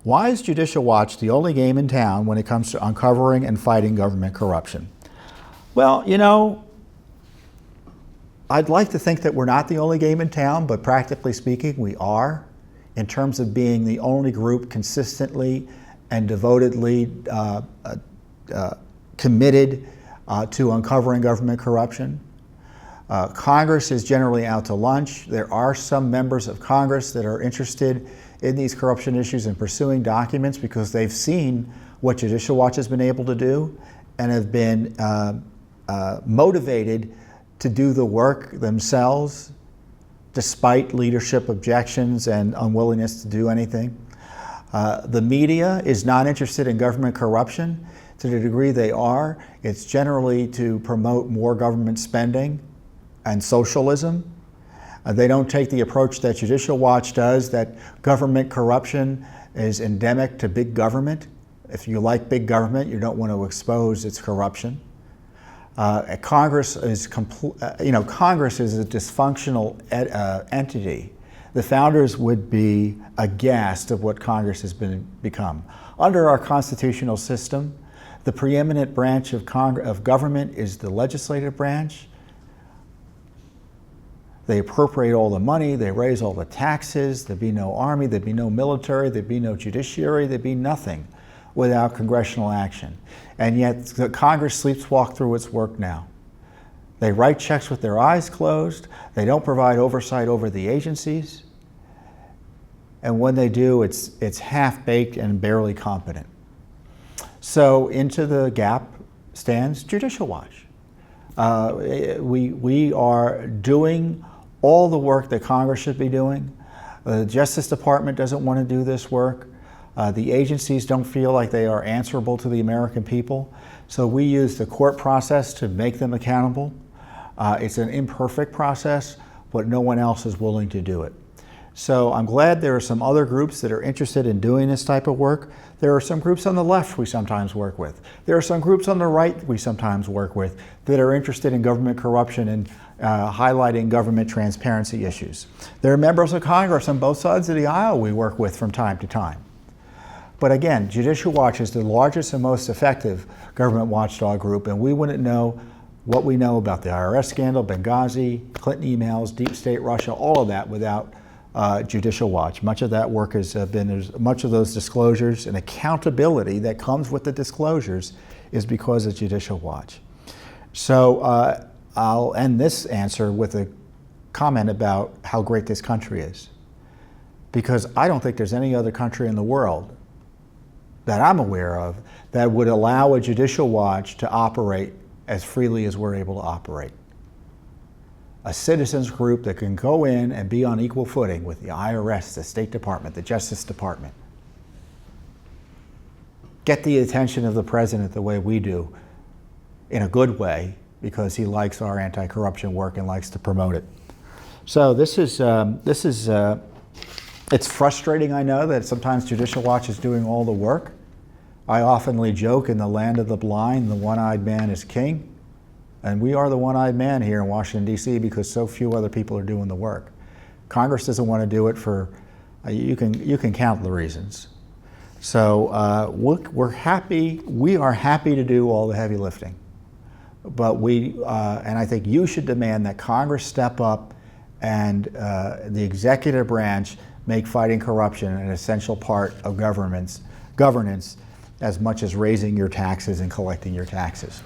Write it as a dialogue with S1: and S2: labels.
S1: Why is Judicial Watch the only game in town when it comes to uncovering and fighting government corruption? Well, you know, I'd like to think that we're not the only game in town, but practically speaking, we are, in terms of being the only group consistently and devotedly committed to uncovering government corruption. Congress is generally out to lunch. There are some members of Congress that are interested in these corruption issues and pursuing documents because they've seen what Judicial Watch has been able to do and have been motivated to do the work themselves despite leadership objections and unwillingness to do anything. The media is not interested in government corruption. To the degree they are, it's generally to promote more government spending and socialism. They don't take the approach that Judicial Watch does, that government corruption is endemic to big government. If you like big government, you don't want to expose its corruption. Congress is Congress is a dysfunctional entity. The founders would be aghast of what Congress has become. Under our constitutional system, the preeminent branch of government is the legislative branch. They appropriate all the money, they raise all the taxes, there'd be no army, there'd be no military, there'd be no judiciary, there'd be nothing without congressional action. And yet the Congress sleepwalks through its work now. They write checks with their eyes closed, they don't provide oversight over the agencies, and when they do, it's half-baked and barely competent. So into the gap stands Judicial Watch. We are doing all the work that Congress should be doing. The Justice Department doesn't want to do this work. The agencies don't feel like they are answerable to the American people. So we use the court process to make them accountable. It's an imperfect process, but no one else is willing to do it. So I'm glad there are some other groups that are interested in doing this type of work. There are some groups on the left we sometimes work with. There are some groups on the right we sometimes work with that are interested in government corruption and highlighting government transparency issues. There are members of Congress on both sides of the aisle we work with from time to time. But again, Judicial Watch is the largest and most effective government watchdog group, and we wouldn't know what we know about the IRS scandal, Benghazi, Clinton emails, deep state Russia, all of that without Judicial Watch. Much of that work has there's much of those disclosures and accountability that comes with the disclosures is because of Judicial Watch. So I'll end this answer with a comment about how great this country is. Because I don't think there's any other country in the world that I'm aware of that would allow a Judicial Watch to operate as freely as we're able to operate. A citizens group that can go in and be on equal footing with the IRS, the State Department, the Justice Department. Get the attention of the president the way we do, in a good way, because he likes our anti-corruption work and likes to promote it. So it's frustrating, I know, that sometimes Judicial Watch is doing all the work. I oftenly joke, in the land of the blind, the one-eyed man is king. And we are the one-eyed man here in Washington, D.C. because so few other people are doing the work. Congress doesn't want to do it for, you can count the reasons. So we are happy to do all the heavy lifting. But and I think you should demand that Congress step up and the executive branch make fighting corruption an essential part of governance as much as raising your taxes and collecting your taxes.